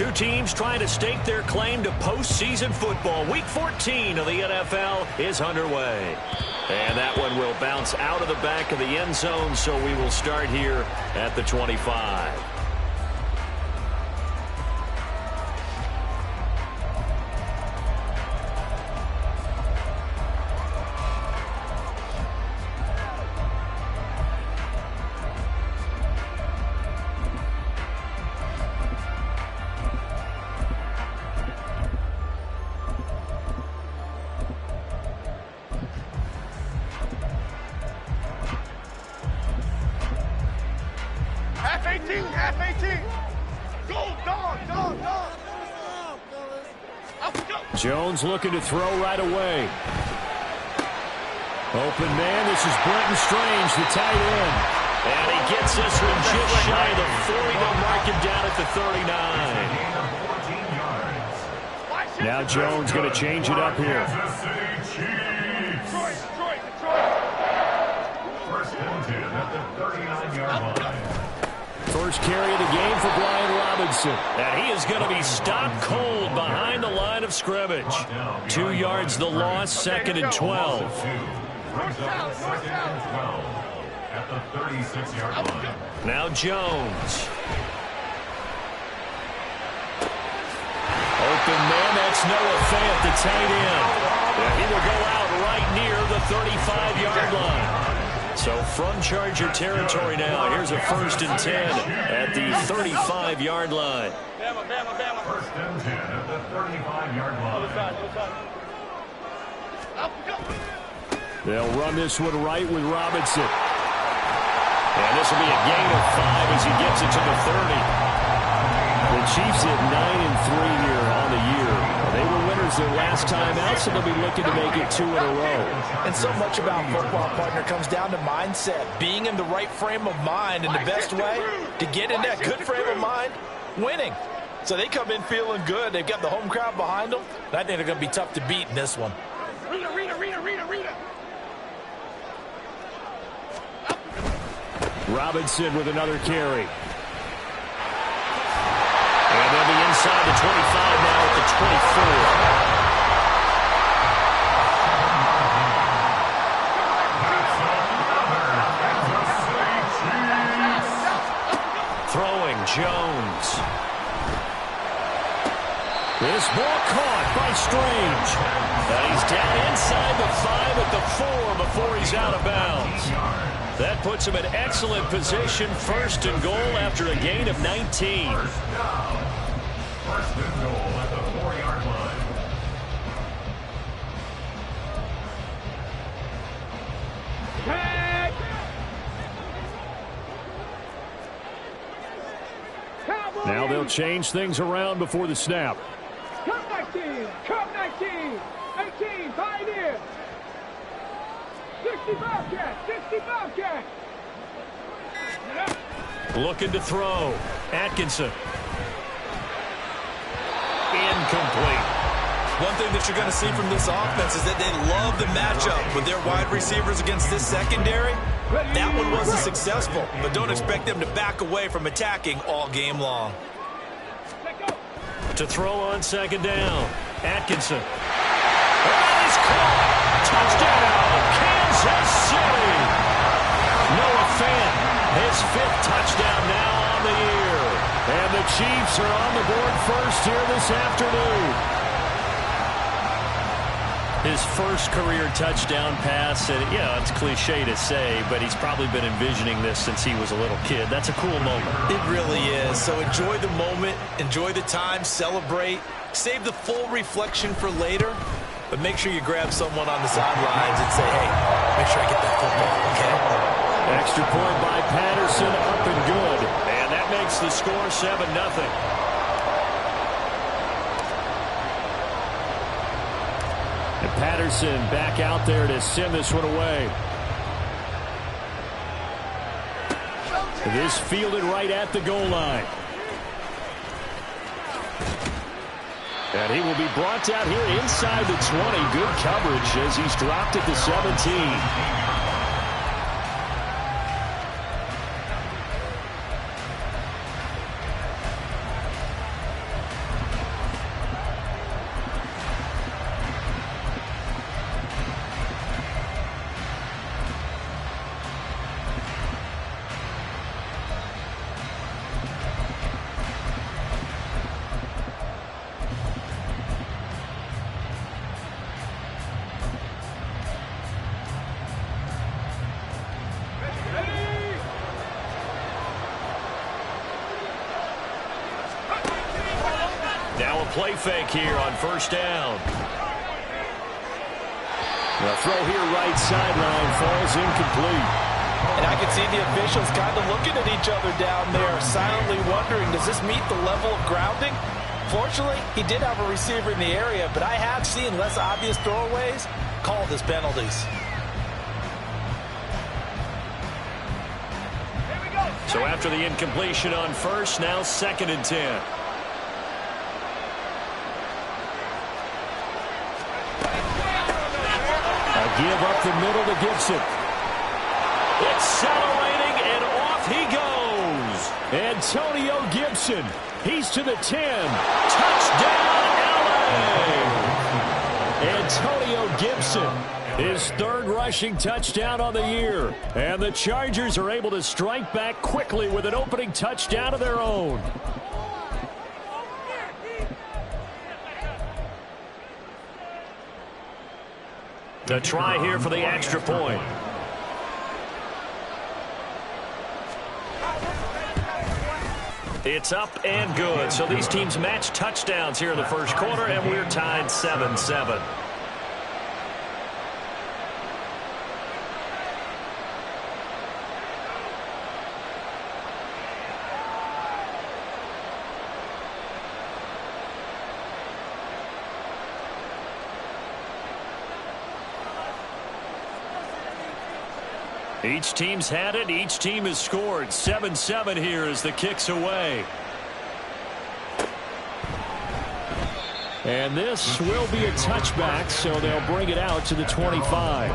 Two teams trying to stake their claim to postseason football. Week 14 of the NFL is underway. And that one will bounce out of the back of the end zone, so we will start here at the 25. Jones looking to throw right away. Open man, this is Brenton Strange, the tight end. And he gets this one just shy of the 40. They'll mark him down at the 39. Now Jones going to change it up here. First carry of the game for Brian Robinson. And he is going to be stopped cold behind the line of scrimmage. 2 yards the loss, second and 12. Now Jones. Open man, that's Noah Fant, the tight end. And he will go out right near the 35-yard line. So from Charger territory now, here's a 1st and 10 at the 35-yard line. First and 10 at the 35-yard line. They'll run this one right with Robinson. And this will be a gain of 5 as he gets it to the 30. The Chiefs at 9-3 here on the year. They were winners their last time out, so they'll be looking to make it 2 in a row. And so much about football, partner, comes down to mindset. Being in the right frame of mind, and the best way to get in that good frame of mind, winning. So they come in feeling good. They've got the home crowd behind them. And I think they're going to be tough to beat in this one. Robinson with another carry. And they'll be inside the 25 now at the 24. Throwing Jones. This ball caught by Strange. And he's down inside the 5 at the 4 before he's out of bounds. That puts him in excellent position, 1st and goal after a gain of 19. First and goal at the 4-yard line. Now they'll change things around before the snap. Come 19, come 19, 18, Pioneer. 65 catch, 65 catch. Looking to throw. Atkinson. Incomplete. One thing that you're going to see from this offense is that they love the matchup with their wide receivers against this secondary. That one wasn't successful, but don't expect them to back away from attacking all game long. To throw on 2nd down. Atkinson. Oh, he's caught. Touchdown, Kansas City. Noah Fant, his 5th touchdown now on the year. And the Chiefs are on the board first here this afternoon. His first career touchdown pass, and yeah, it's cliche to say, but he's probably been envisioning this since he was a little kid. That's a cool moment. It really is. So enjoy the moment, enjoy the time, celebrate, save the full reflection for later, but make sure you grab someone on the sidelines and say, hey, make sure I get that football, okay? Extra point by Patterson, up and good. And that makes the score 7-0. And Patterson back out there to send this one away. This fielded right at the goal line. And he will be brought down here inside the 20. Good coverage as he's dropped at the 17. Now a play fake here on first down. The throw here right sideline falls incomplete. And I can see the officials kind of looking at each other down there, silently wondering, does this meet the level of grounding? Fortunately, he did have a receiver in the area, but I have seen less obvious throwaways called as penalties. So after the incompletion on first, now 2nd and 10. A give up the middle to Gibson. Accelerating, and off he goes. Antonio Gibson. He's to the 10. Touchdown, LA! Antonio Gibson. His 3rd rushing touchdown on the year. And the Chargers are able to strike back quickly with an opening touchdown of their own. The try here for the extra point. It's up and good. So these teams match touchdowns here in the first quarter, and we're tied 7-7. Each team's had it. Each team has scored. 7-7 here as the kick's away. And this will be a touchback, so they'll bring it out to the 25.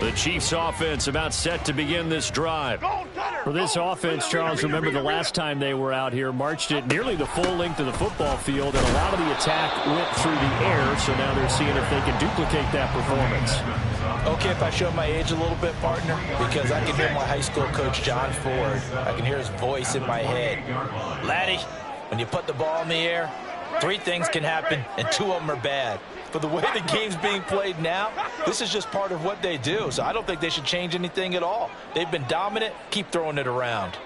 The Chiefs offense about set to begin this drive. For this offense, Charles, remember the last time they were out here, marched it nearly the full length of the football field, and a lot of the attack went through the air, so now they're seeing if they can duplicate that performance. Okay, if I show my age a little bit, partner, because I can hear my high school coach, John Ford. I can hear his voice in my head. Laddie, when you put the ball in the air, 3 things can happen, and 2 of them are bad. But the way the game's being played now, this is just part of what they do. So I don't think they should change anything at all. They've been dominant. Keep throwing it around.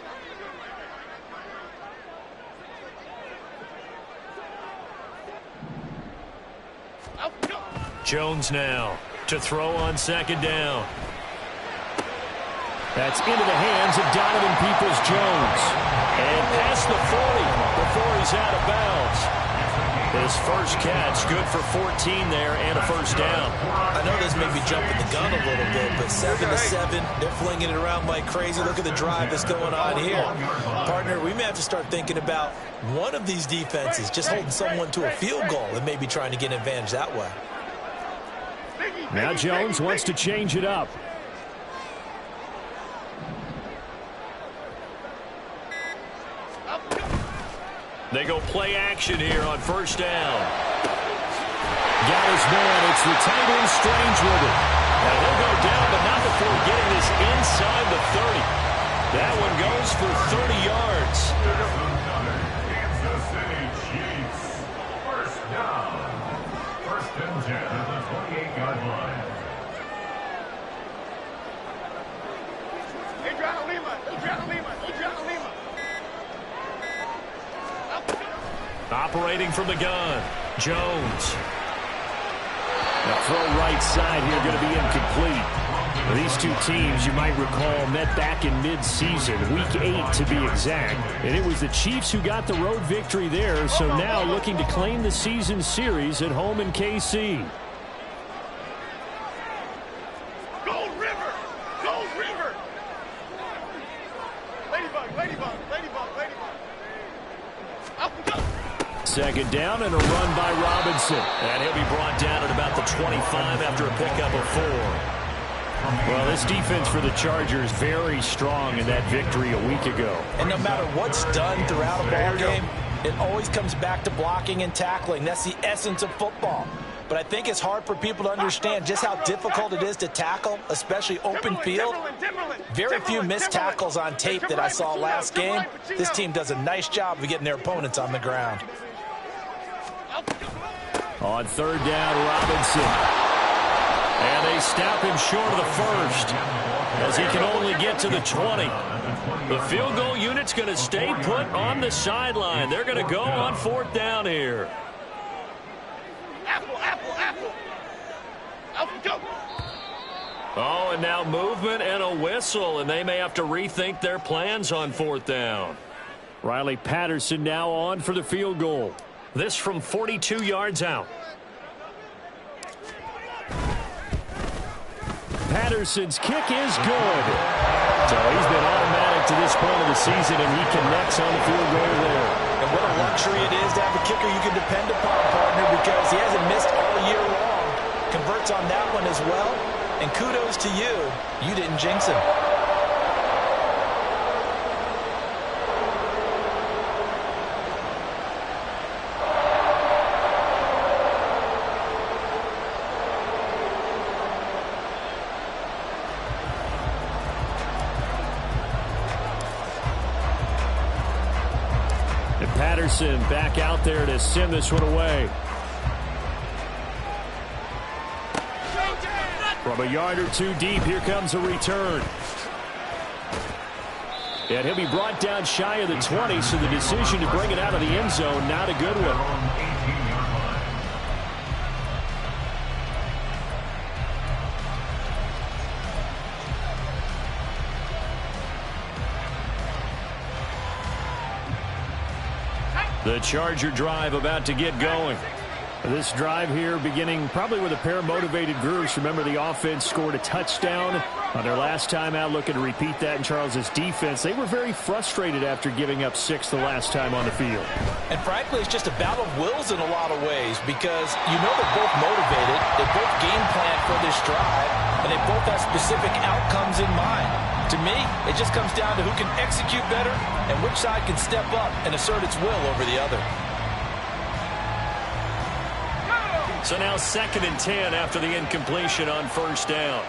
Jones now to throw on 2nd down. That's into the hands of Donovan Peoples-Jones. And past the 40 before he's out of bounds. His first catch, good for 14 there and a first down. I know this may be jumping the gun a little bit, but 7-7, they're flinging it around like crazy. Look at the drive that's going on here. Partner, we may have to start thinking about one of these defenses just holding someone to a field goal and maybe trying to get an advantage that way. Now Jones wants to change it up. They go play action here on first down. Got his man. It's the tight end Strange with it. And he'll go down, but not before getting this inside the 30. That one goes for 30 yards. Kansas City Chiefs. First down. 1st and 10 at the 28-yard line. Adriano Lima. Operating from the gun, Jones. The throw right side here going to be incomplete. These 2 teams, you might recall, met back in mid-season, week 8 to be exact. And it was the Chiefs who got the road victory there, so now looking to claim the season series at home in KC. Gold River! Gold River! Ladybug. 2nd down and a run by Robinson. And he'll be brought down at about the 25 after a pickup of 4. Well, this defense for the Chargers very strong in that victory a week ago. And no matter what's done throughout a ball game, it always comes back to blocking and tackling. That's the essence of football. But I think it's hard for people to understand just how difficult it is to tackle, especially open field. Very few missed tackles on tape that I saw last game. This team does a nice job of getting their opponents on the ground. On 3rd down, Robinson. And they stop him short of the first, as he can only get to the 20. The field goal unit's going to stay put on the sideline. They're going to go on 4th down here. Apple, apple, apple. Apple, go. Oh, and now movement and a whistle, and they may have to rethink their plans on 4th down. Riley Patterson now on for the field goal. This from 42 yards out. Patterson's kick is good. So he's been automatic to this point of the season, and he connects on the field goal there. And what a luxury it is to have a kicker you can depend upon, partner, because he hasn't missed all year long. Converts on that one as well. And kudos to you. You didn't jinx him. And Patterson back out there to send this one away. From a yard or two deep, here comes a return. And he'll be brought down shy of the 20, so the decision to bring it out of the end zone, not a good one. The Charger drive about to get going. This drive here beginning probably with a pair of motivated groups. Remember, the offense scored a touchdown on their last time out, looking to repeat that in Charles' defense. They were very frustrated after giving up 6 the last time on the field. And frankly, it's just a battle of wills in a lot of ways, because you know they're both motivated, they both game plan for this drive, and they both have specific outcomes in mind. To me, it just comes down to who can execute better and which side can step up and assert its will over the other. So now 2nd and 10 after the incompletion on 1st down.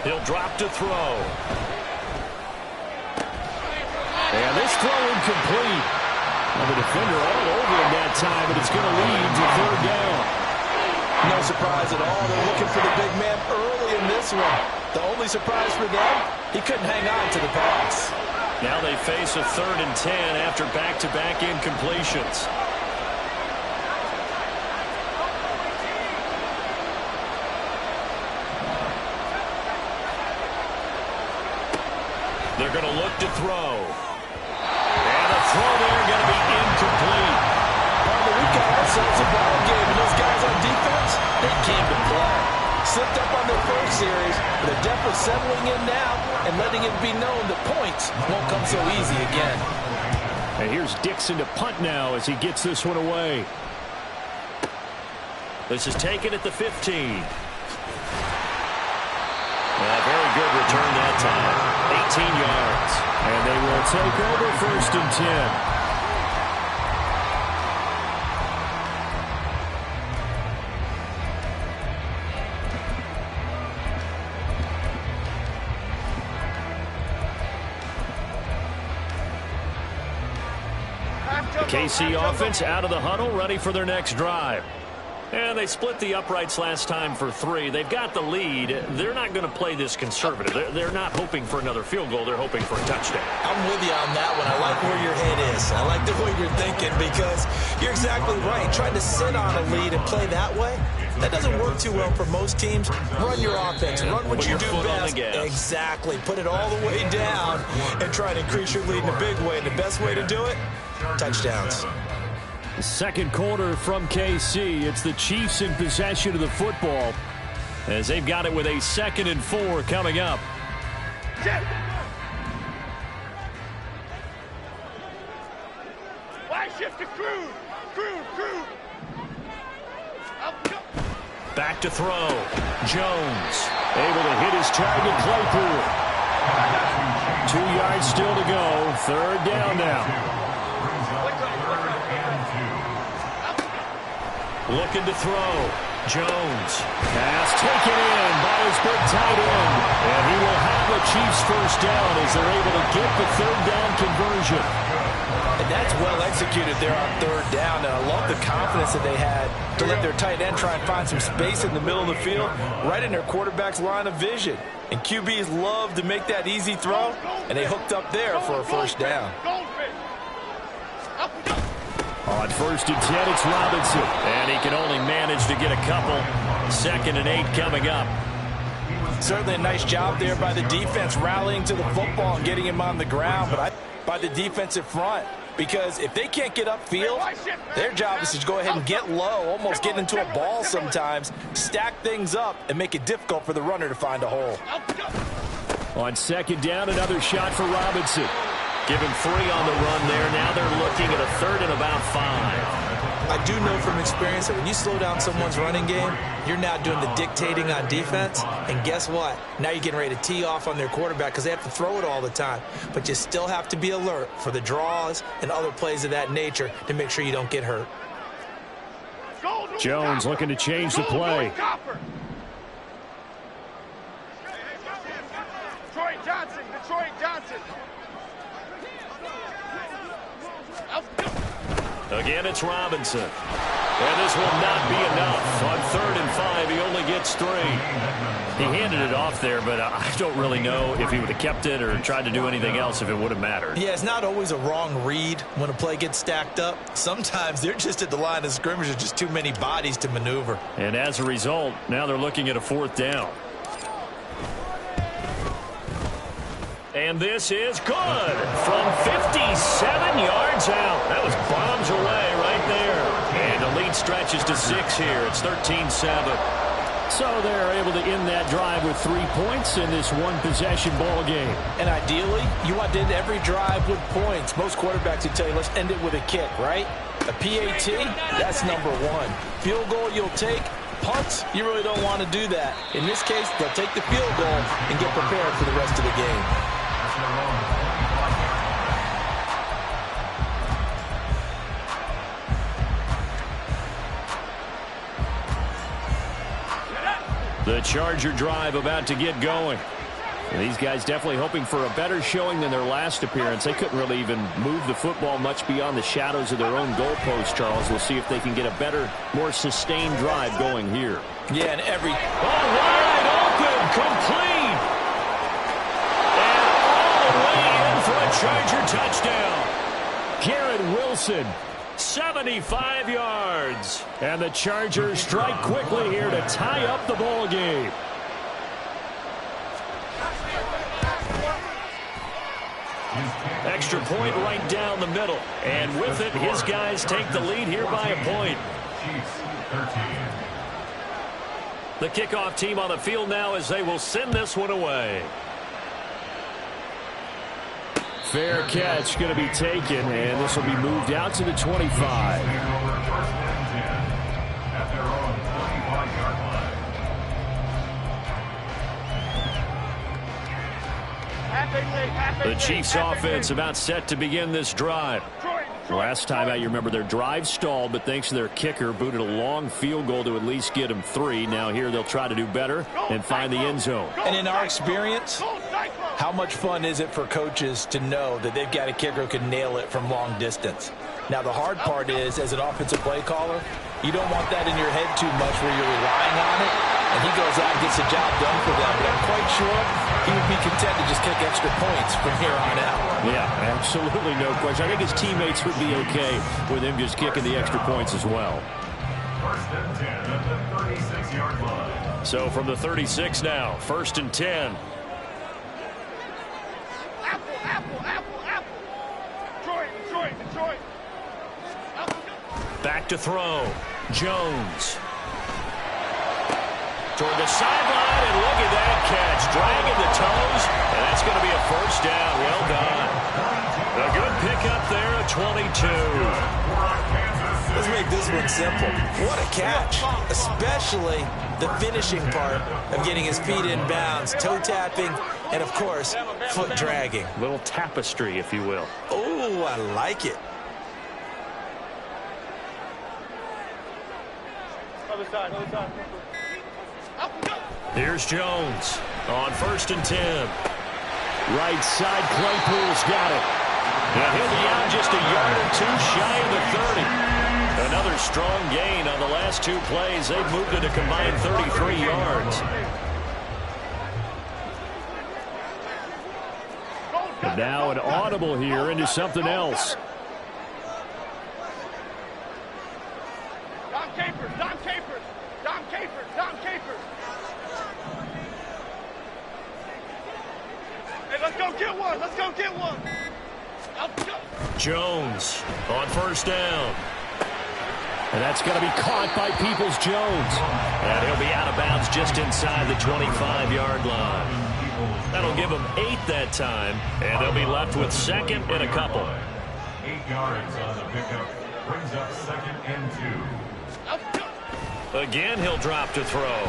He'll drop to throw. And this throw incomplete. Well, the defender all over him that time, but it's going to lead to 3rd down. No surprise at all. They're looking for the big man early in this one. The only surprise for them, he couldn't hang on to the pass. Now they face a 3rd and 10 after back-to-back incompletions. They're going to look to throw. And the throw there going to be incomplete. We got ourselves a ball game, and those guys on defense, they came to play. Slipped up on their first series, but they're definitely settling in now and letting it be known that points won't come so easy again. And here's Dixon to punt now as he gets this one away. This is taken at the 15. Very good return that time. 18 yards. And they will take over 1st and 10. KC offense out of the huddle, ready for their next drive. And they split the uprights last time for 3. They've got the lead. They're not going to play this conservative. They're not hoping for another field goal. They're hoping for a touchdown. I'm with you on that one. I like where your head is. I like the way you're thinking, because you're exactly right. Trying to sit on a lead and play that way, that doesn't work too well for most teams. Run your offense. Run what you do best. Exactly. Put it all the way down and try to increase your lead in a big way. And the best way to do it, touchdowns. Second quarter from KC. It's the Chiefs in possession of the football, as they've got it with a 2nd and 4 coming up. Wide shift to Cruz. Cruz. Back to throw. Jones able to hit his target, Claypool. 2 yards still to go. 3rd down now. Looking to throw. Jones. Pass taken in by his big tight end. And he will have the Chiefs 1st down as they're able to get the 3rd down conversion. And that's well executed there on third down. And I love the confidence that they had to let their tight end try and find some space in the middle of the field, right in their quarterback's line of vision. And QBs love to make that easy throw, and they hooked up there for a first down. On 1st and 10, it's Robinson. And he can only manage to get a couple. 2nd and 8 coming up. Certainly a nice job there by the defense rallying to the football and getting him on the ground, but by the defensive front. Because if they can't get upfield, their job is to go ahead and get low, almost get into a ball sometimes, stack things up, and make it difficult for the runner to find a hole. On 2nd down, another shot for Robinson. Give him 3 on the run there. Now they're looking at a 3rd and about 5. I do know from experience that when you slow down someone's running game, you're now doing the dictating on defense. And guess what? Now you're getting ready to tee off on their quarterback because they have to throw it all the time. But you still have to be alert for the draws and other plays of that nature to make sure you don't get hurt. Jones looking to change the play. Detroit Johnson. Again, it's Robinson. And this will not be enough. On 3rd and 5, he only gets 3. He handed it off there, but I don't really know if he would have kept it or tried to do anything else if it would have mattered. Yeah, it's not always a wrong read when a play gets stacked up. Sometimes they're just at the line of scrimmage. There's just too many bodies to maneuver. And as a result, now they're looking at a 4th down. And this is good from 57 yards out. That was bombs away right there. And the lead stretches to 6 here. It's 13-7. So they're able to end that drive with 3 points in this one-possession ball game. And ideally, you want to end every drive with points. Most quarterbacks would tell you, let's end it with a kick, right? A PAT, that's number 1. Field goal you'll take. Punts, you really don't want to do that. In this case, they'll take the field goal and get prepared for the rest of the game. The Charger drive about to get going. And these guys definitely hoping for a better showing than their last appearance. They couldn't really even move the football much beyond the shadows of their own goalpost, Charles. We'll see if they can get a better, more sustained drive going here. Yeah, and every... wide open, complete. And all the way in for a Charger touchdown. Garrett Wilson, 75 yards. And the Chargers strike quickly here to tie up the ball game. Extra point right down the middle. And with it, his guys take the lead here by a point. The kickoff team on the field now as they will send this one away. Fair catch going to be taken, and this will be moved out to the 25. The Chiefs offense about set to begin this drive. Last time out, you remember their drive stalled, but thanks to their kicker, booted a long field goal to at least get them 3. Now here they'll try to do better and find the end zone. And in our experience, how much fun is it for coaches to know that they've got a kicker who can nail it from long distance? Now the hard part is, as an offensive play caller, you don't want that in your head too much where you're relying on it, and he goes out and gets the job done for them. But I'm quite sure he would be content to just kick extra points from here on out. Yeah, absolutely no question. I think his teammates would be okay with him just kicking the extra points as well. First and 10 at the 36-yard line. So from the 36 now, 1st and 10. Detroit. Back to throw. Jones. Toward the sideline, and look at that catch. Dragging the toes, and that's going to be a first down. Well done. A good pickup there at 22. Let's make this one simple. What a catch, especially the finishing part of getting his feet in bounds, toe tapping, and, of course, foot dragging. Little tapestry, if you will. Oh, I like it. Other side. Here's Jones on 1st and 10. Right side, Claypool's got it. And he'll be out just a yard or two shy of the 30. Another strong gain on the last two plays. They've moved it a combined 33 yards. And now an audible here into something else. Dom Capers, Dom Capers, Dom Capers, Dom Capers. Hey, let's go get one. Let's go get one. Let's go. Jones on first down. And that's going to be caught by Peoples-Jones. And he'll be out of bounds just inside the 25-yard line. That'll give them 8 that time, and they'll be left with second and a couple. 8 yards on the pickup. Brings up 2nd and 2. Again, he'll drop to throw.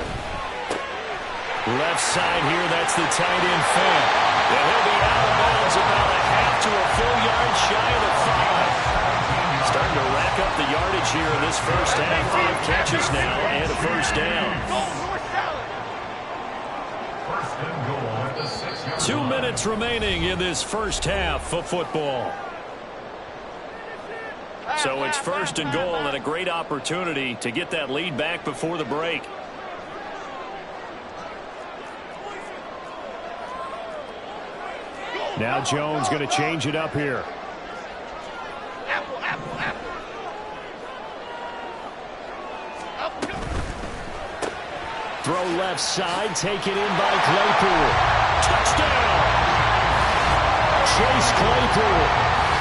Left side here, that's the tight end Fant. And he'll be out of bounds about a half to a full yard shy of the 5. Starting to rack up the yardage here in this first half. 5 catches now and a first down. First and goal at the 6-yard 2 line. minutes remaining in this first half of football. So it's first and goal and a great opportunity to get that lead back before the break. Now Jones going to change it up here. Apple, apple, apple. Throw left side, taken in by Claypool. Touchdown! Chase Claypool.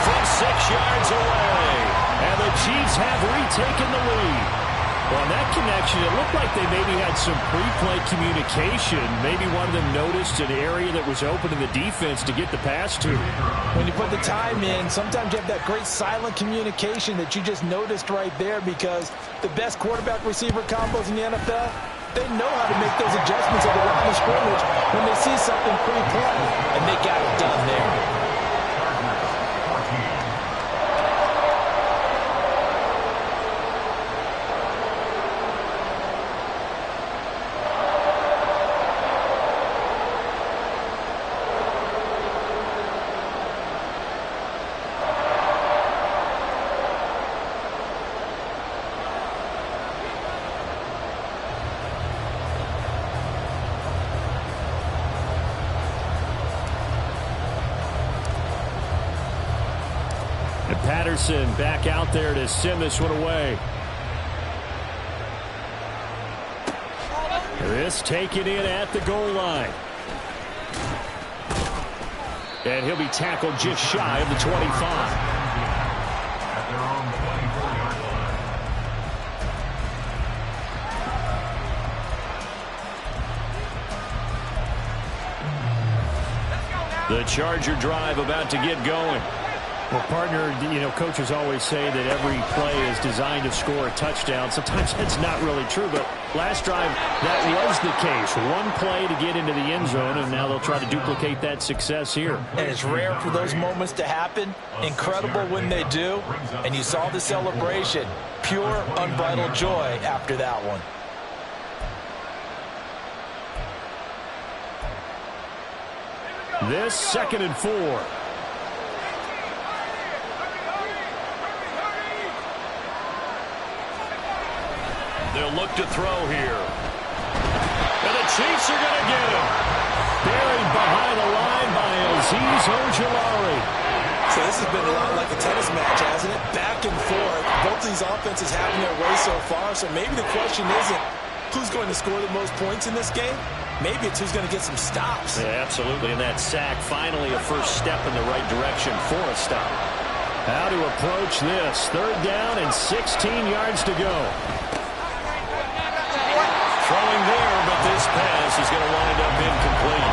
From 6 yards away. And the Chiefs have retaken the lead. Well, on that connection, it looked like they maybe had some pre-play communication. Maybe one of them noticed an area that was open in the defense to get the pass to. When you put the time in, sometimes you have that great silent communication that you just noticed right there, because the best quarterback-receiver combos in the NFL, they know how to make those adjustments at the line of scrimmage when they see something pre-play, and they got it done there. Patterson back out there to send this one away. This taken in at the goal line. And he'll be tackled just shy of the 25. At their own 24-yard line. The Charger drive about to get going. Well, partner, you know, coaches always say that every play is designed to score a touchdown. Sometimes that's not really true, but last drive, that was the case. One play to get into the end zone, and now they'll try to duplicate that success here. And it's rare for those moments to happen. Incredible when they do. And you saw the celebration. Pure, unbridled joy after that one. This 2nd and 4. They'll look to throw here. And the Chiefs are going to get him. Buried behind the line by Azeez Ojulari. So this has been a lot like a tennis match, hasn't it? Back and forth. Both these offenses having their way so far. So maybe the question isn't who's going to score the most points in this game. Maybe it's who's going to get some stops. Yeah, absolutely. And that sack, finally a first step in the right direction for a stop. How to approach this. 3rd down and 16 yards to go. Throwing there, but this pass is going to wind up incomplete.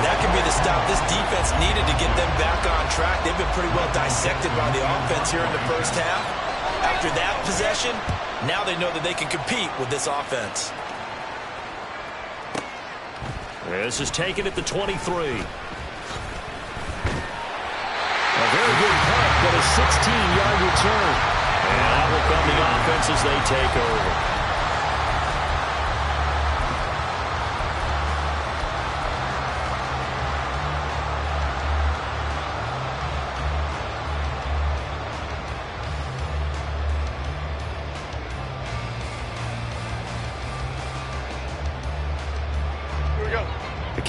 That could be the stop this defense needed to get them back on track. They've been pretty well dissected by the offense here in the first half. After that possession, now they know that they can compete with this offense. This is taken at the 23. A very good punt, but a 16-yard return. And out will come the offense as they take over.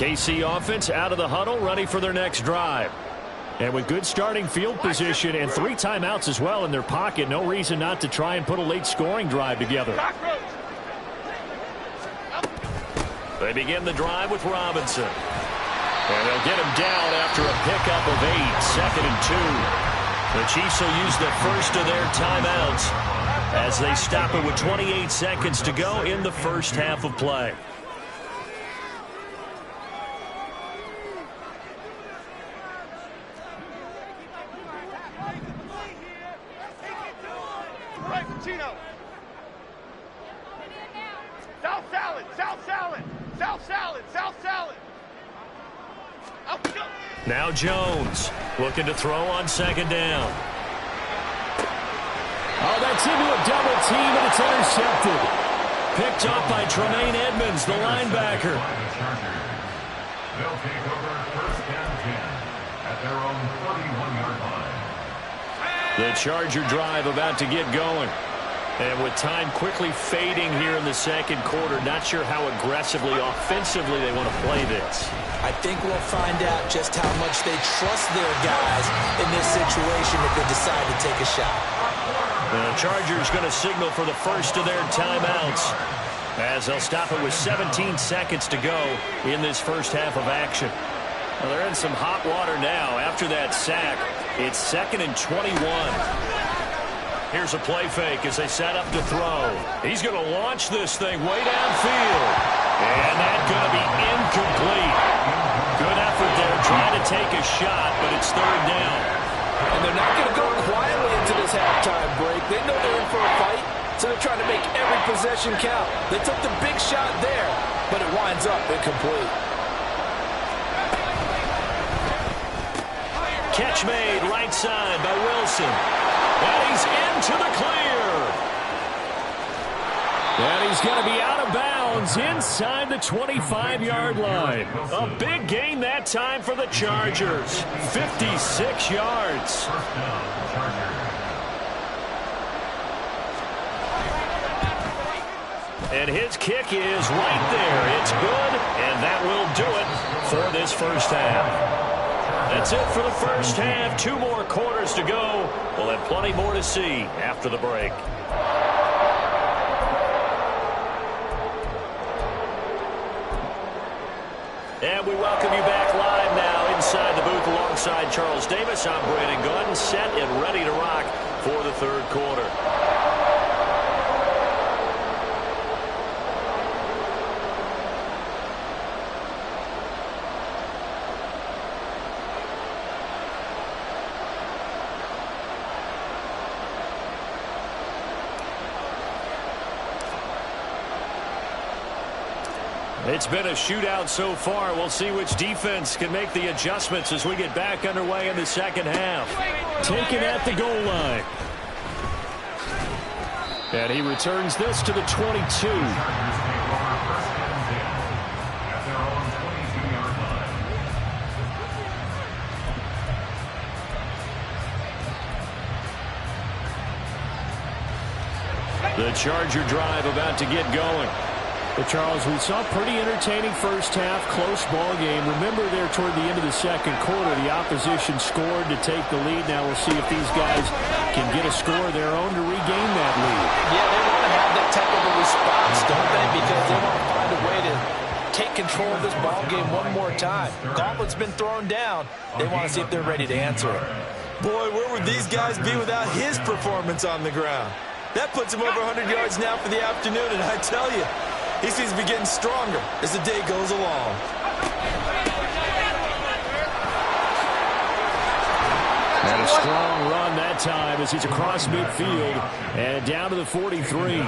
KC offense out of the huddle, ready for their next drive. And with good starting field position and 3 timeouts as well in their pocket, no reason not to try and put a late scoring drive together. They begin the drive with Robinson. And they'll get him down after a pickup of 8, 2nd and 2. The Chiefs will use the first of their timeouts as they stop it with 28 seconds to go in the first half of play. Now Jones looking to throw on 2nd down. Oh, that's into a double team, and it's intercepted. Picked up by Tremaine Edmonds, the linebacker. They'll take over 1st and 10 at their own 41-yard line. The Charger drive about to get going. And with time quickly fading here in the 2nd quarter, not sure how aggressively, offensively they want to play this. I think we'll find out just how much they trust their guys in this situation if they decide to take a shot. The Chargers going to signal for the first of their timeouts as they'll stop it with 17 seconds to go in this first half of action. Well, they're in some hot water now. After that sack, it's 2nd and 21. Here's a play fake as they set up to throw. He's going to launch this thing way downfield. And that's going to be incomplete. Good effort there trying to take a shot, but it's 3rd down. And they're not going to go quietly into this halftime break. They know they're in for a fight, so they're trying to make every possession count. They took the big shot there, but it winds up incomplete. Catch made right side by Wilson. And he's into the clear. And he's going to be out of bounds inside the 25-yard line. A big gain that time for the Chargers. 56 yards. And his kick is right there. It's good, and that will do it for this first half. That's it for the first half. 2 more quarters to go. We'll have plenty more to see after the break. And we welcome you back live now inside the booth alongside Charles Davis. I'm Brandon Gaudin, set and ready to rock for the 3rd quarter. It's been a shootout so far. We'll see which defense can make the adjustments as we get back underway in the 2nd half. Taken at the goal line. And he returns this to the 22. The Charger drive about to get going. But Charles, we saw a pretty entertaining first half, close ball game. Remember there toward the end of the 2nd quarter, the opposition scored to take the lead. Now we'll see if these guys can get a score of their own to regain that lead. Yeah, they want to have that type of a response, don't they? Because they want to find a way to take control of this ball game one more time. Gauntlet's been thrown down. They want to see if they're ready to answer it. Boy, where would these guys be without his performance on the ground? That puts him over 100 yards now for the afternoon, and I tell you, he seems to be getting stronger as the day goes along. And a strong run that time as he's across midfield and down to the 43.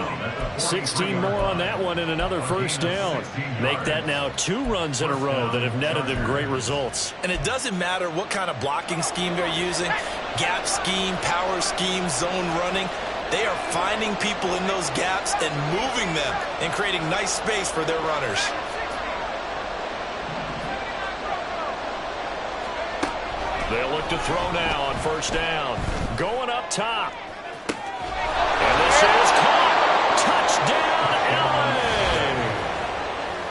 16 more on that one and another first down. Make that now 2 runs in a row that have netted them great results. And it doesn't matter what kind of blocking scheme they're using, gap scheme, power scheme, zone running. They are finding people in those gaps and moving them and creating nice space for their runners. They'll look to throw now on first down. Going up top. And this is caught. Touchdown, LA!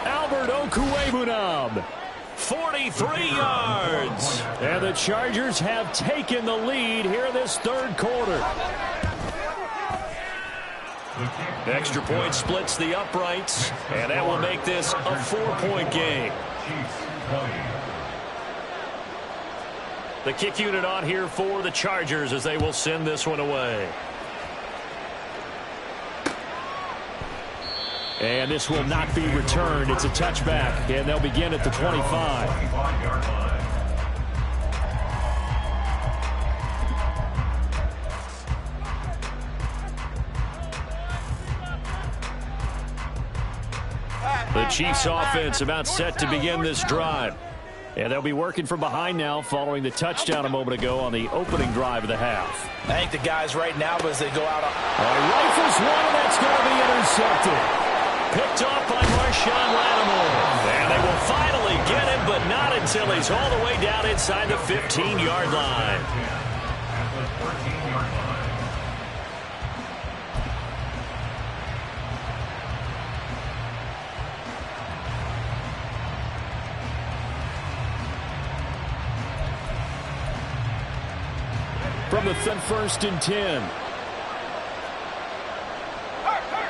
Albert Okwuegbunam 43 yards. And the Chargers have taken the lead here in this third quarter. Extra point splits the uprights, and that will make this a 4-point game. The kick unit on here for the Chargers as they will send this one away. And this will not be returned. It's a touchback, and they'll begin at the 25. The Chiefs offense about set to begin this drive. And they'll be working from behind now following the touchdown a moment ago on the opening drive of the half. I think the guys right now, as they go out, rifles one, and that's going to be intercepted. Picked off by Marshawn Lattimore. And they will finally get him, but not until he's all the way down inside the 15-yard line. From the 1st and 10.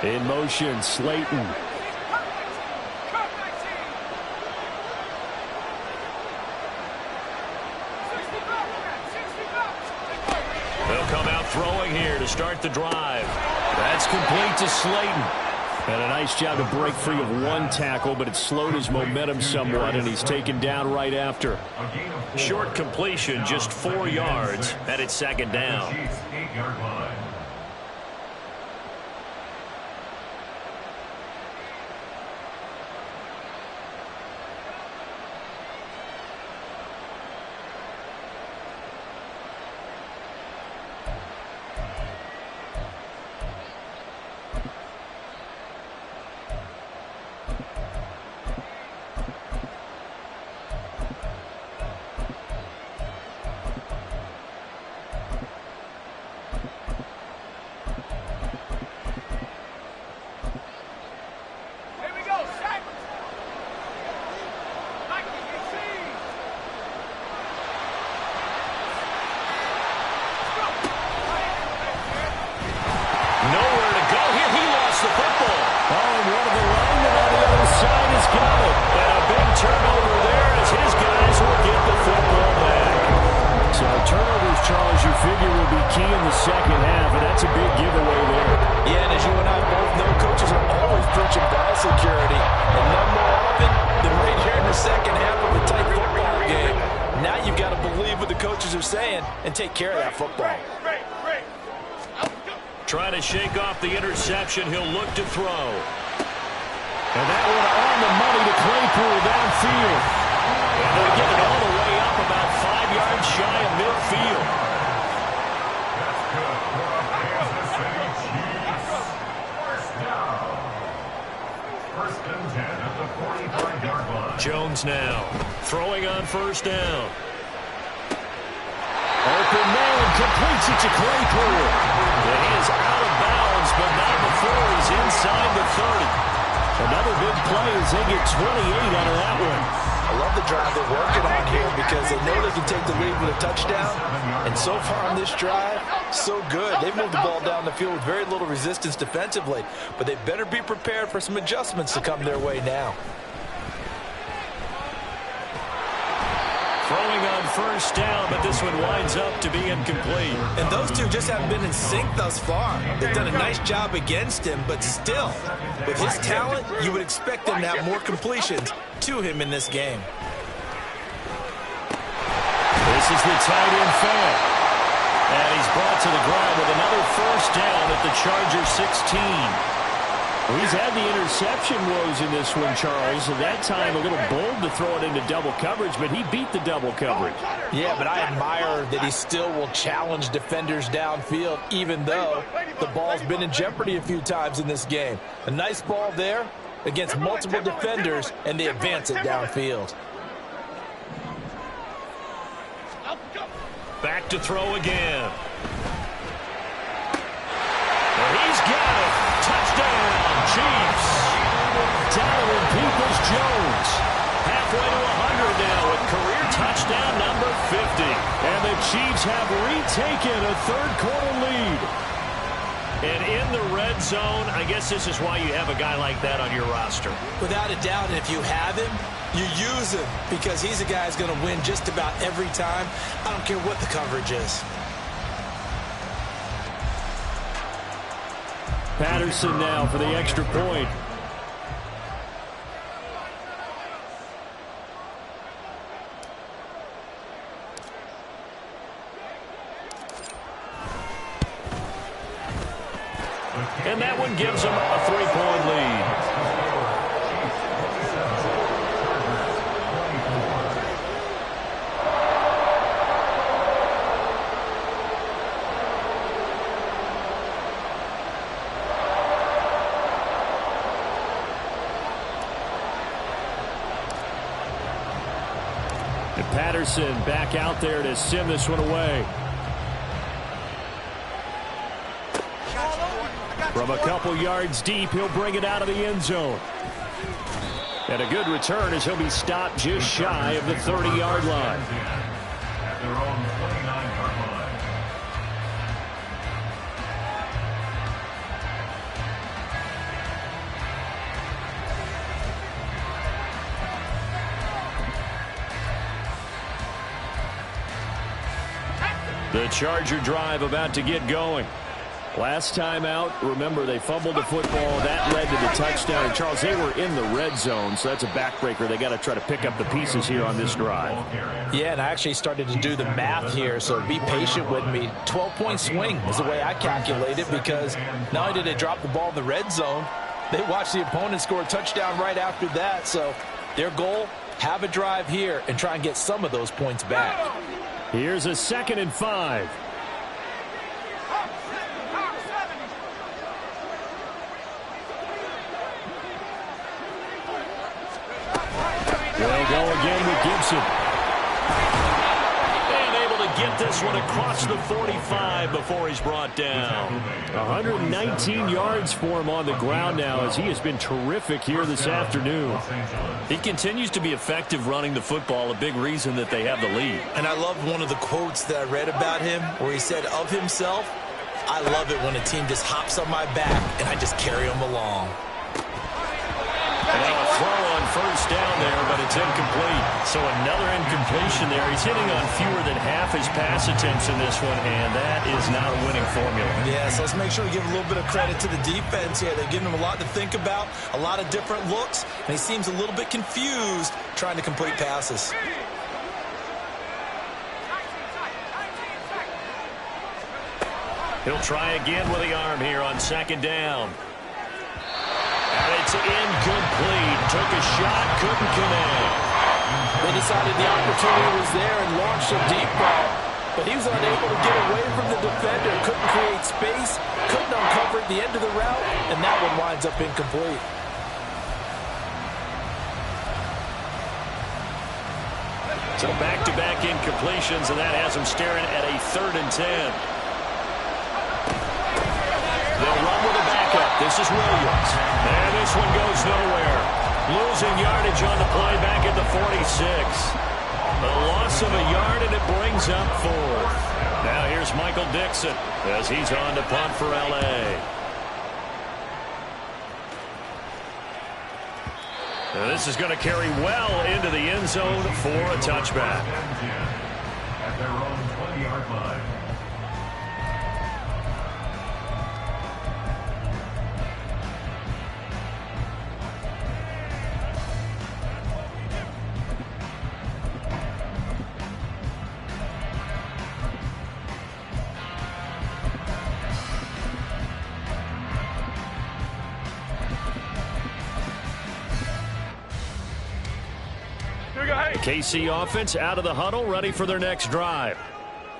In motion, Slayton. They'll come out throwing here to start the drive. That's complete to Slayton. And a nice job to break free of one tackle, but it slowed his momentum somewhat, and he's taken down right after. Short completion, just 4 yards, and it's second down. and take care of that football. Trying to shake off the interception. He'll look to throw. And that one on the money to Claypool downfield. And they'll get it all the way up about 5 yards shy of midfield. That's good for the Kansas City Chiefs. First down. 1st and 10 at the 45-yard line. Jones now throwing on 1st down. Open man completes it to Claypool. And he is out of bounds, but not before he's inside the 30. Another big play as they get 28 out of that one. I love the drive they're working on here because they know they can take the lead with a touchdown. And so far on this drive, so good. They moved the ball down the field with very little resistance defensively. But they better be prepared for some adjustments to come their way now. Throwing on 1st down, but this one winds up to be incomplete. And those two just haven't been in sync thus far. They've done a nice job against him, but still, with his talent, you would expect them to have more completions to him in this game. This is the tight end fan. And he's brought to the ground with another 1st down at the Chargers 16. Well, he's had the interception woes in this one, Charles. At that time, a little bold to throw it into double coverage, but he beat the double coverage. Yeah, but I admire that he still will challenge defenders downfield, even though the ball's been in jeopardy a few times in this game. A nice ball there against multiple defenders, and they advance it downfield. Back to throw again. And he's got it. Touchdown, Chiefs. Donovan Peoples-Jones. Halfway to 100 now with and the Chiefs have retaken a third-quarter lead. And in the red zone, I guess this is why you have a guy like that on your roster. Without a doubt, and if you have him, you use him because he's a guy who's going to win just about every time. I don't care what the coverage is. Patterson now for the extra point. And that one gives them a 3-point lead. And Patterson back out there to send this one away. From a couple yards deep, he'll bring it out of the end zone. And a good return as he'll be stopped just shy of the 30-yard line. At their own 29-yard line. The Charger drive about to get going. Last time out, remember, they fumbled the football. That led to the touchdown. And, Charles, they were in the red zone, so that's a backbreaker. They got to try to pick up the pieces here on this drive. Yeah, and I actually started to do the math here, so be patient with me. 12-point swing is the way I calculate it because not only did they drop the ball in the red zone, they watched the opponent score a touchdown right after that. So their goal, have a drive here and try and get some of those points back. Here's a 2nd and 5. They'll go again with Gibson. And able to get this one across the 45 before he's brought down. 119 yards for him on the ground now as he has been terrific here this afternoon. He continues to be effective running the football, a big reason that they have the lead. And I love one of the quotes that I read about him where he said of himself, I love it when a team just hops on my back and I just carry them along. Now a throw on first down there, but it's incomplete. So another incompletion there. He's hitting on fewer than half his pass attempts in this one, and that is not a winning formula. Yeah, so let's make sure we give a little bit of credit to the defense here. They've given him a lot to think about, a lot of different looks, and he seems a little bit confused trying to complete passes. He'll try again with the arm here on 2nd down. And it's incomplete. Took a shot, couldn't connect. They decided the opportunity was there and launched a deep ball. But he was unable to get away from the defender. Couldn't create space. Couldn't uncover at the end of the route. And that one winds up incomplete. So back-to-back incompletions, and that has him staring at a 3rd and 10. They'll run with a backup. This is Williams. And this one goes nowhere. Losing yardage on the play back at the 46. A loss of a yard, and it brings up 4th. Now here's Michael Dixon as he's on to punt for L.A. Now this is going to carry well into the end zone for a touchback. At their own 20-yard line. KC offense out of the huddle, ready for their next drive.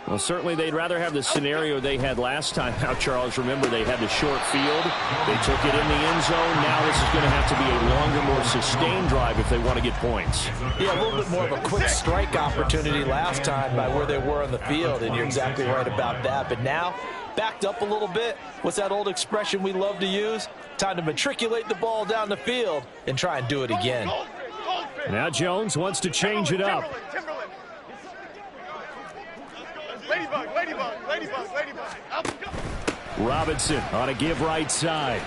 Well, certainly they'd rather have the scenario they had last time out, Charles. Remember, they had the short field. They took it in the end zone. Now this is going to have to be a longer, more sustained drive if they want to get points. Yeah, a little bit more of a quick strike opportunity last time by where they were on the field, and you're exactly right about that. But now, backed up a little bit. What's that old expression we love to use? Time to matriculate the ball down the field and try and do it again. Now Jones wants to change it up. Ladybug, ladybug, ladybug, ladybug. Up, go. Robinson on a give right side.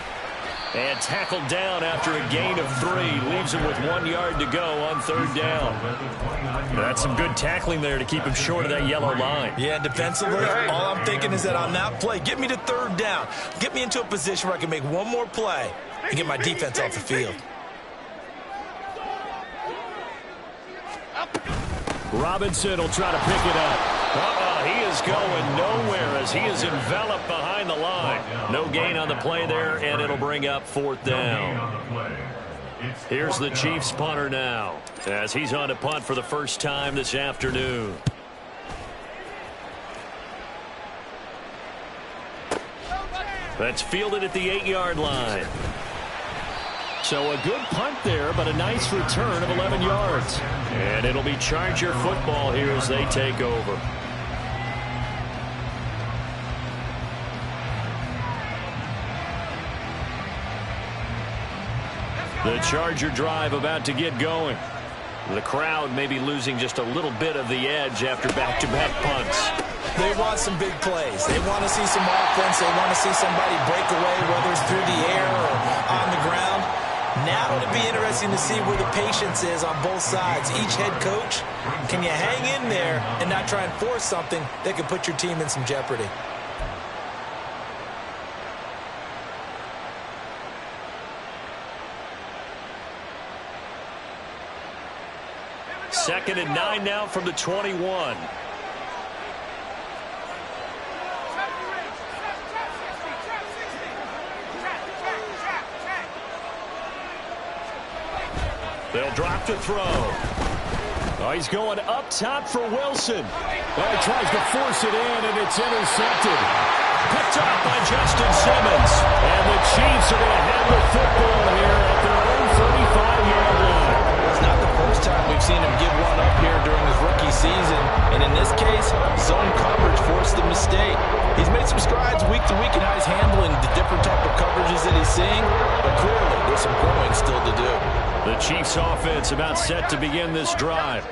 And tackled down after a gain of 3. Leaves him with 1 yard to go on 3rd down. That's some good tackling there to keep him short of that yellow line. Yeah, defensively, all I'm thinking is that on that play, get me to 3rd down. Get me into a position where I can make one more play and get my defense off the field. Robinson will try to pick it up. He is going nowhere as he is enveloped behind the line. No gain on the play there, and it'll bring up 4th down. Here's the Chiefs punter now as he's on to punt for the first time this afternoon. That's fielded at the 8-yard line. So a good punt there, but a nice return of 11 yards. And it'll be Charger football here as they take over. The Charger drive about to get going. The crowd may be losing just a little bit of the edge after back-to-back punts. They want some big plays. They want to see some offense. They want to see somebody break away, whether it's through the air or on the ground. Now it'll be interesting to see where the patience is on both sides. Each head coach, can you hang in there and not try and force something that could put your team in some jeopardy? Second and 9 now from the 21. They'll drop to throw. Oh, he's going up top for Wilson. Oh, he tries to force it in, and it's intercepted. Picked up by Justin Simmons. And the Chiefs are going to have the football here at their own 35-yard line. It's not the first time we've seen him give one up here during his rookie season. And in this case, zone coverage forced the mistake. He's made some strides week to week in how he's handling the different type of coverages that he's seeing. But clearly, there's some growing still to do. The Chiefs offense about set to begin this drive.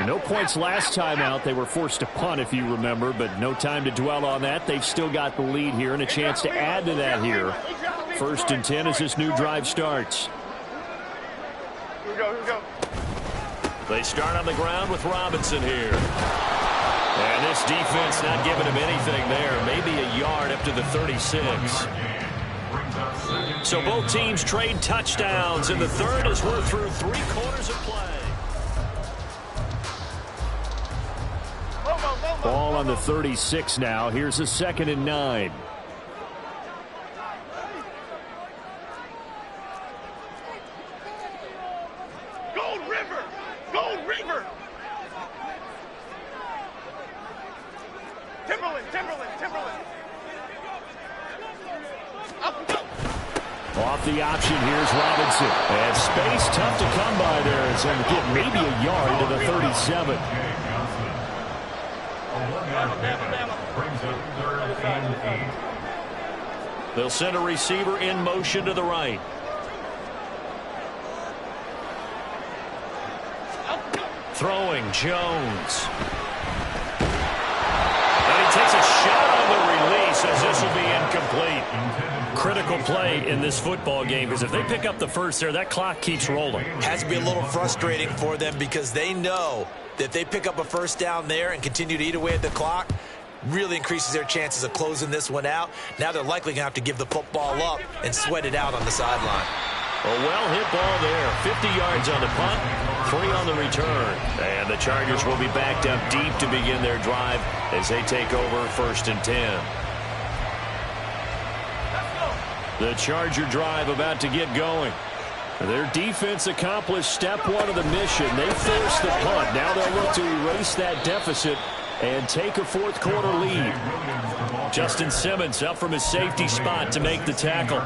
No points last time out. They were forced to punt, if you remember, but no time to dwell on that. They've still got the lead here and a chance to add to that here. 1st and 10 as this new drive starts. Here we go, here we go. They start on the ground with Robinson here. And this defense not giving him anything there. Maybe a yard up to the 36. So both teams trade touchdowns in the third as we're through 3 quarters of play. Ball on the 36 now. Here's a 2nd and 9. Gold River! Gold River! Timberland, Timberland, Timberland! Up, go! Off the option, here's Robinson. And space tough to come by there. It's going to get maybe a yard to the 37. They'll send a receiver in motion to the right. Throwing Jones. And he takes a shot on the release as this will be incomplete. Critical play in this football game because if they pick up the first there, that clock keeps rolling. Has to be a little frustrating for them because they know that if they pick up a first down there and continue to eat away at the clock, really increases their chances of closing this one out. Now they're likely going to have to give the football up and sweat it out on the sideline. A well-hit ball there. 50 yards on the punt, 3 on the return. And the Chargers will be backed up deep to begin their drive as they take over 1st and 10. The Charger drive about to get going. Their defense accomplished step 1 of the mission. They forced the punt. Now they'll look to erase that deficit and take a 4th quarter lead. Justin Simmons up from his safety spot to make the tackle.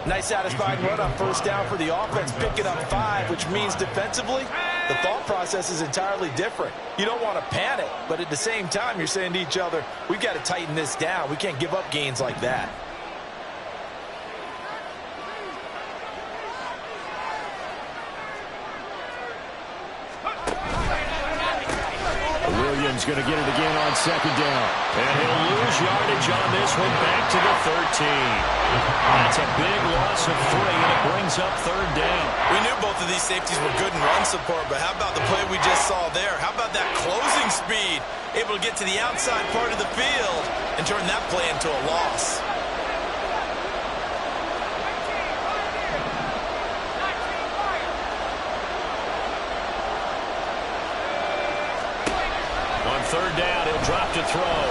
Nice satisfying run on first down for the offense, picking up 5, which means defensively, the thought process is entirely different. You don't want to panic, but at the same time, you're saying to each other, we've got to tighten this down. We can't give up gains like that. Jones going to get it again on second down. And he'll lose yardage on this one, back to the 13. That's a big loss of 3, and it brings up third down. We knew both of these safeties were good in run support, but how about the play we just saw there? How about that closing speed? Able to get to the outside part of the field and turn that play into a loss. On third down, he'll drop to throw.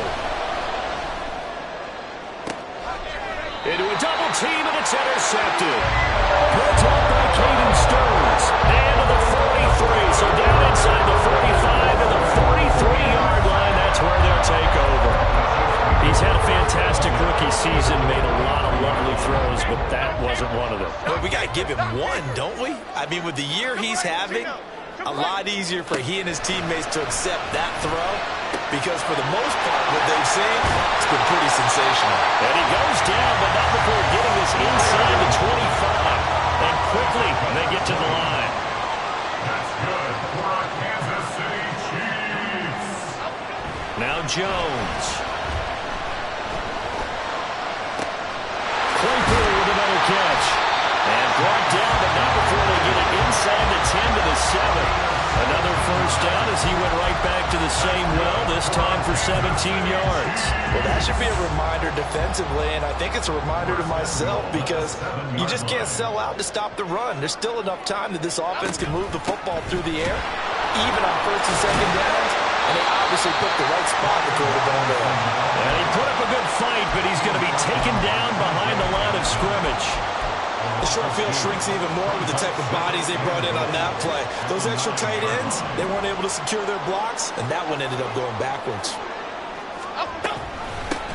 Into a double team, and it's intercepted. Picked up by Caden Stearns. And to the 43, so down inside the 45 to the 43-yard line. That's where they'll take over. He's had a fantastic rookie season, made a lot of lovely throws, but that wasn't one of them. Well, we got to give him one, don't we? I mean, with the year he's having, a lot easier for he and his teammates to accept that throw, because for the most part, what they've seen, it's been pretty sensational. And he goes down, but not before getting this inside the 25. And quickly, they get to the line. That's good for our Kansas City Chiefs. Now Jones. Claypool with another catch. And brought down, but not before they get it inside the 10 to the 7. Another first down as he went right back to the same well, this time for 17 yards. Well, that should be a reminder defensively, and I think it's a reminder to myself, because you just can't sell out to stop the run. There's still enough time that this offense can move the football through the air, even on first and second downs, and they obviously picked the right spot to throw the ball there. And he put up a good fight, but he's going to be taken down behind the line of scrimmage. The short field shrinks even more with the type of bodies they brought in on that play. Those extra tight ends, they weren't able to secure their blocks, and that one ended up going backwards.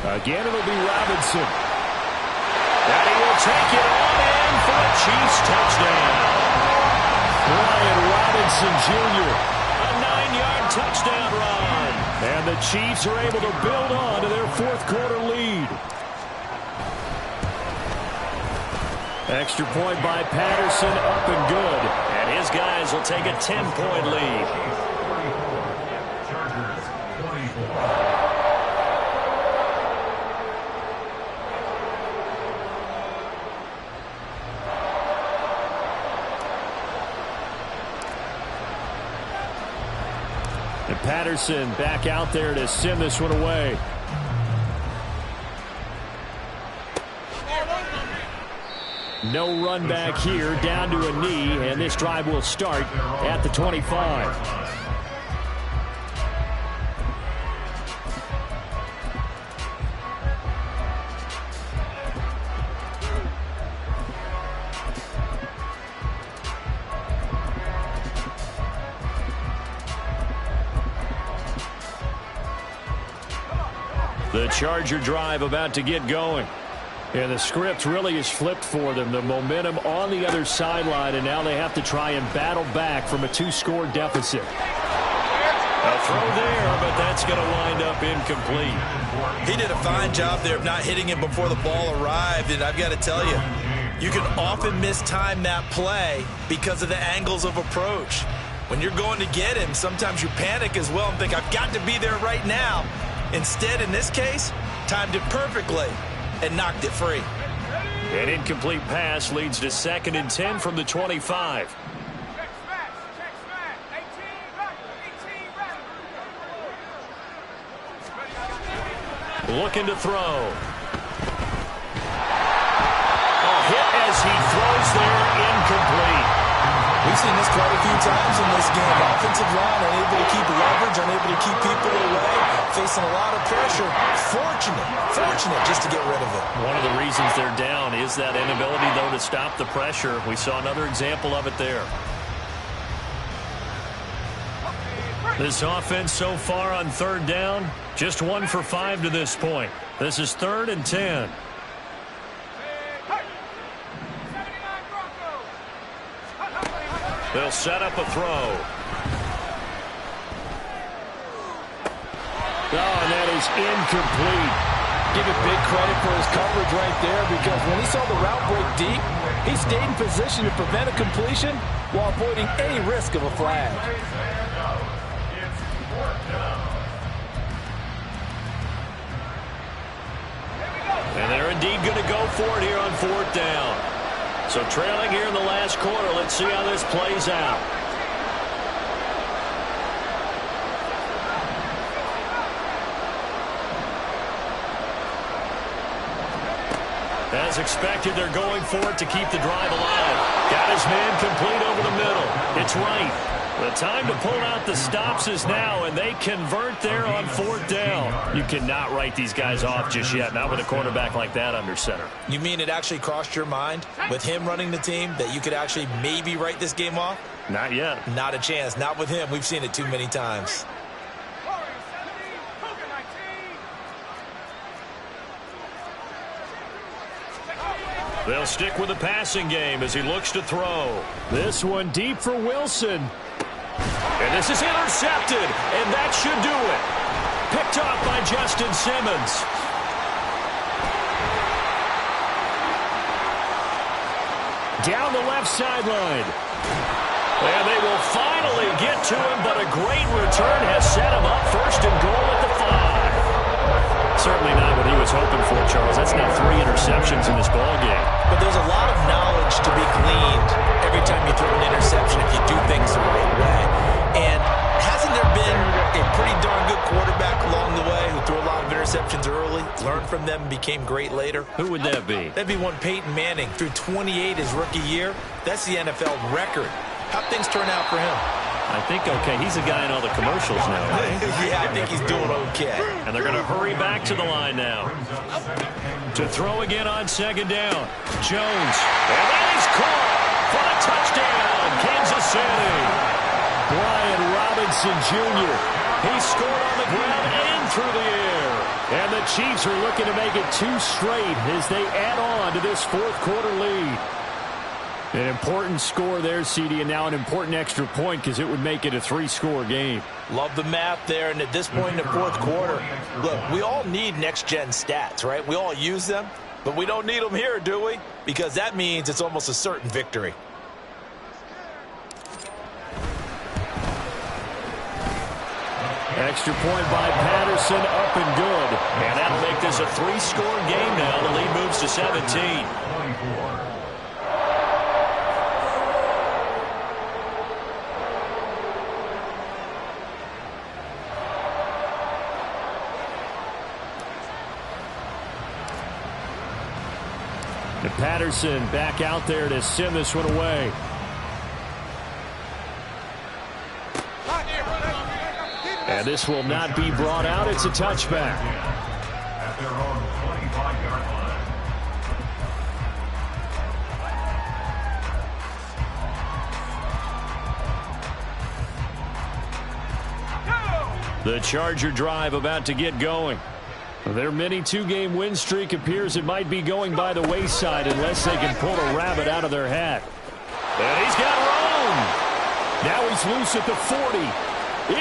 Again, it'll be Robinson. And he will take it on in for a Chiefs touchdown. Brian Robinson Jr. A 9-yard touchdown run. And the Chiefs are able to build on to their fourth-quarter lead. Extra point by Patterson, up and good. And his guys will take a 10-point lead. Chargers 24. And Patterson back out there to send this one away. No run back here, down to a knee, and this drive will start at the 25. The Charger drive about to get going. And the script really is flipped for them. The momentum on the other sideline, and now they have to try and battle back from a 2-score deficit. A throw there, but that's going to wind up incomplete. He did a fine job there of not hitting him before the ball arrived, and I've got to tell you, you can often mistime that play because of the angles of approach. When you're going to get him, sometimes you panic as well and think, I've got to be there right now. Instead, in this case, timed it perfectly and knocked it free. An incomplete pass leads to 2nd and 10 from the 25. Looking to throw. A hit as he throws there, incomplete. We've seen this quite a few times in this game. Offensive line unable to keep leverage, unable to keep people away, facing a lot of pressure. Fortunate just to get rid of it. One of the reasons they're down is that inability, though, to stop the pressure. We saw another example of it there. This offense so far on 3rd down, just 1 for 5 to this point. This is 3rd and 10. They'll set up a throw. Oh, and that is incomplete. Give it big credit for his coverage right there, because when he saw the route break deep, he stayed in position to prevent a completion while avoiding any risk of a flag. indeed going to go for it here on 4th down. So trailing here in the last quarter. Let's see how this plays out. As expected, they're going for it to keep the drive alive. Got his man complete over the middle. It's right. The time to pull out the stops is now, and they convert there on 4th down. You cannot write these guys off just yet, not with a quarterback like that under center. You mean it actually crossed your mind with him running the team that you could actually maybe write this game off? Not yet. Not a chance. Not with him. We've seen it too many times. They'll stick with the passing game as he looks to throw. This one deep for Wilson. And this is intercepted, and that should do it. Picked off by Justin Simmons. Down the left sideline. And they will finally get to him, but a great return has set him up 1st and goal at the 5. Certainly not what he was hoping for, Charles. That's now 3 interceptions in this ballgame. But there's a lot of knowledge to be gleaned every time you throw an interception if you do things the right way. And hasn't there been a pretty darn good quarterback along the way who threw a lot of interceptions early, learned from them, and became great later? Who would that be? That'd be one Peyton Manning. Threw 28 his rookie year. That's the NFL record. How'd things turn out for him? I think okay. He's a guy in all the commercials now, right? Yeah, I think he's doing okay. And they're going to hurry back to the line now. To throw again on 2nd down. Jones. And that is caught for a touchdown, Kansas City. Brian Robinson Jr. He scored on the ground and through the air. And the Chiefs are looking to make it 2 straight as they add on to this 4th quarter lead. An important score there, CD, and now an important extra point because it would make it a 3-score game. Love the math there, and at this point in the 4th quarter, look, we all need next-gen stats, right? We all use them, but we don't need them here, do we? Because that means it's almost a certain victory. Extra point by Patterson, up and good. And that'll make this a 3-score game now. The lead moves to 17. And Patterson back out there to send this one away. And this will not be brought out. It's a touchback. At their own 25-yard line. The Charger drive about to get going. Their mini 2-game win streak appears it might be going by the wayside unless they can pull a rabbit out of their hat. And he's got room. Now he's loose at the 40.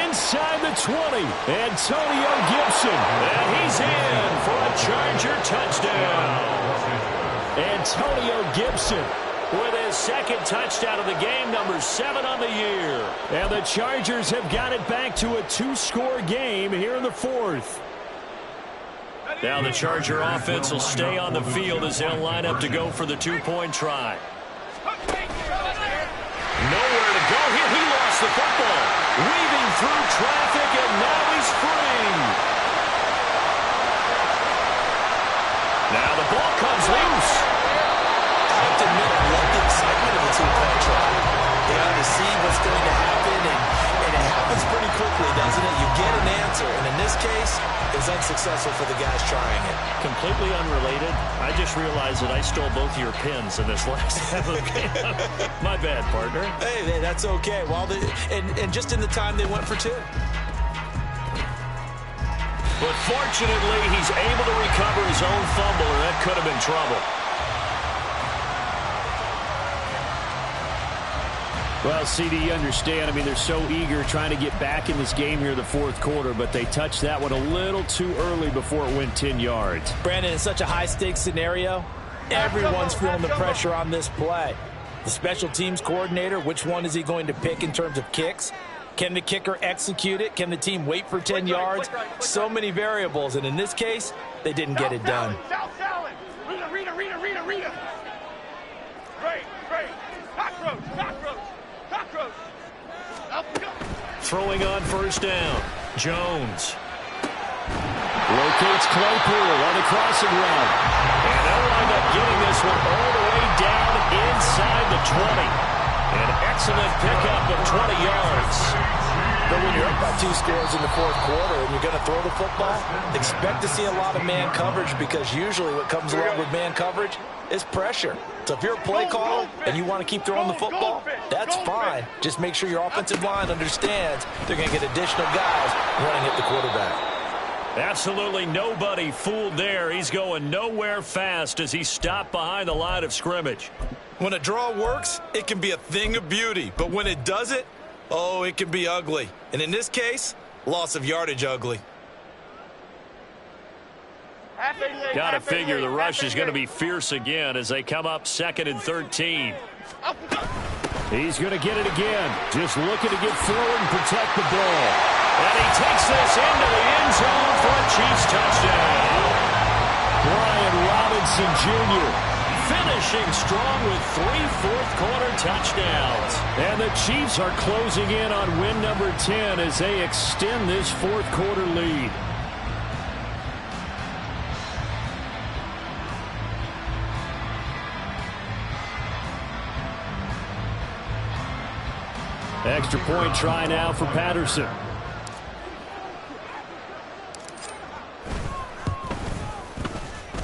Inside the 20. Antonio Gibson. And he's in for a Charger touchdown. Antonio Gibson with his 2nd touchdown of the game, number 7 on the year. And the Chargers have got it back to a 2-score game here in the 4th. Now the Charger offense will stay on the field as they'll line up to go for the 2-point try. Nowhere to go here. He lost the football. Weaving through traffic, and now he's free. Now the ball comes loose. I have to admit, I love the excitement of the 2-point try. You know, to see what's going to happen, and it happens pretty quickly, doesn't it? You get an answer, and in this case, it's unsuccessful for the guys trying it. Completely unrelated. I just realized that I stole both of your pins in this last half of the game. My bad, partner. Hey, that's okay. Well, and just in the time they went for 2. But fortunately, he's able to recover his own fumble, or that could have been trouble. Well, CD, you understand. I mean, they're so eager trying to get back in this game here in the 4th quarter, but they touched that one a little too early before it went 10 yards. Brandon, in such a high-stakes scenario, everyone's feeling the pressure on this play. The special teams coordinator, which one is he going to pick in terms of kicks? Can the kicker execute it? Can the team wait for 10 yards? So many variables, and in this case, they didn't get it done. throwing on first down. Jones. Locates Claypool on the crossing route. And they'll wind up getting this one all the way down inside the 20. An excellent pickup of 20 yards. But when you're up by 2 scores in the fourth quarter and you're going to throw the football, expect to see a lot of man coverage, because usually what comes along with man coverage is pressure. So if you're a play caller and you want to keep throwing the football, that's fine. Just make sure your offensive line understands they're going to get additional guys running at the quarterback. Absolutely nobody fooled there. He's going nowhere fast as he stopped behind the line of scrimmage. When a draw works, it can be a thing of beauty. But when it doesn't, oh, it can be ugly. And in this case, loss of yardage ugly. Got to figure the rush is going to be fierce again as they come up 2nd and 13. He's going to get it again. Just looking to get forward and protect the ball. And he takes this into the end zone for a Chiefs touchdown. Brian Robinson Jr. finishing strong with 3 fourth-quarter touchdowns. And the Chiefs are closing in on win number 10 as they extend this fourth-quarter lead. Extra point try now for Patterson.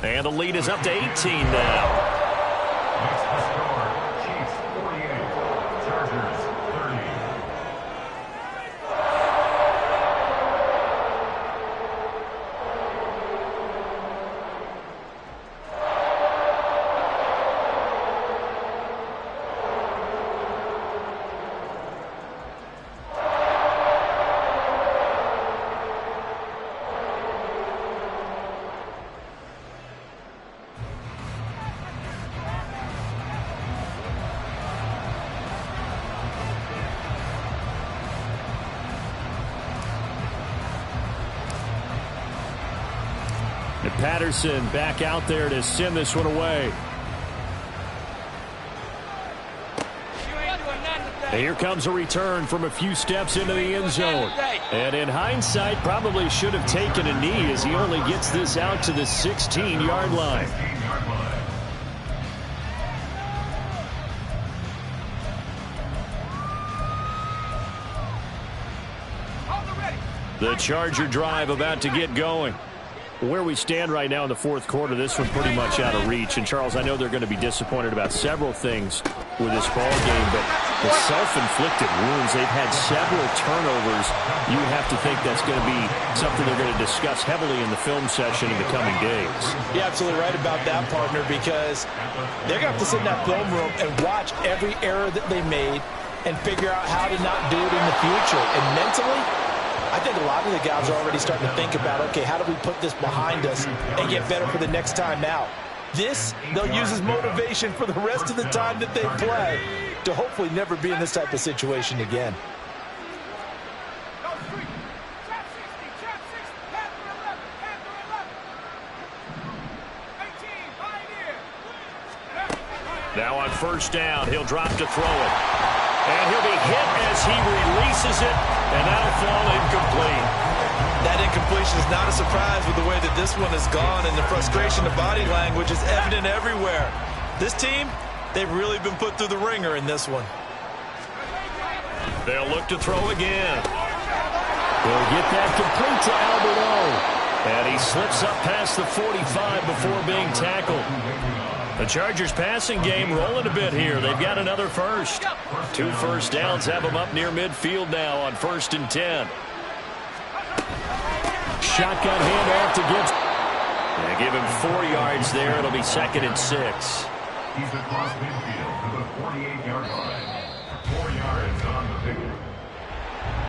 And the lead is up to 18 now. That's the score. Chiefs 48, Chargers 30. Patterson back out there to send this one away. And here comes a return from a few steps into the end zone. And in hindsight, probably should have taken a knee as he only gets this out to the 16-yard line. The Charger drive about to get going. Where we stand right now in the fourth quarter, this one pretty much out of reach. And, Charles, I know they're going to be disappointed about several things with this ball game, but the self-inflicted wounds, they've had several turnovers. You have to think that's going to be something they're going to discuss heavily in the film session in the coming days. You're absolutely right about that, partner, because they're going to have to sit in that film room and watch every error that they made and figure out how to not do it in the future. And mentally, I think a lot of the guys are already starting to think about, okay, how do we put this behind us and get better for the next time out? This, they'll use as motivation for the rest of the time that they play to hopefully never be in this type of situation again. Now on first down, he'll drop to throw it. And he'll be hit as he releases it, and that'll fall incomplete. That incompletion is not a surprise with the way that this one has gone, and the frustration of body language is evident everywhere. This team, they've really been put through the ringer in this one. They'll look to throw again. They'll get that complete to Albert O. And he slips up past the 45 before being tackled. The Chargers passing game rolling a bit here. They've got another first. 2 first downs have them up near midfield now on 1st and 10. Shotgun handoff to Gibbs. They give him 4 yards there. It'll be 2nd and 6. He's across midfield to the 48-yard line. 4 yards on the pickup.